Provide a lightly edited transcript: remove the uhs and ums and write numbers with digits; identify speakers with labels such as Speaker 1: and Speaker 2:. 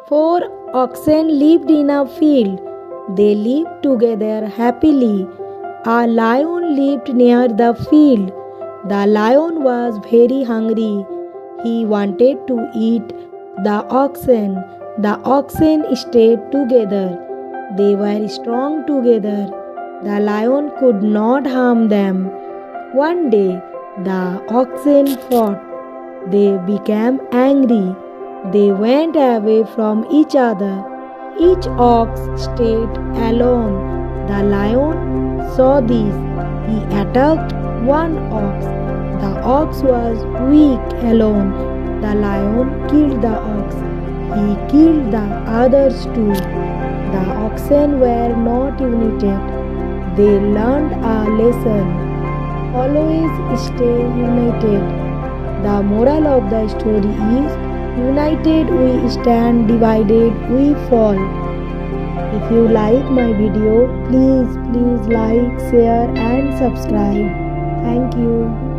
Speaker 1: Four oxen lived in a field. They lived together happily. A lion lived near the field. The lion was very hungry. He wanted to eat the oxen. The oxen stayed together. They were strong together. The lion could not harm them. One day, the oxen fought. They became angry. They went away from each other. Each ox stayed alone. The lion saw this. He attacked one ox. The ox was weak alone. The lion killed the ox. He killed the others too. The oxen were not united. They learned a lesson. Always stay united. The moral of the story is, united we stand, divided we fall. If you like my video, please like, share and subscribe. Thank you.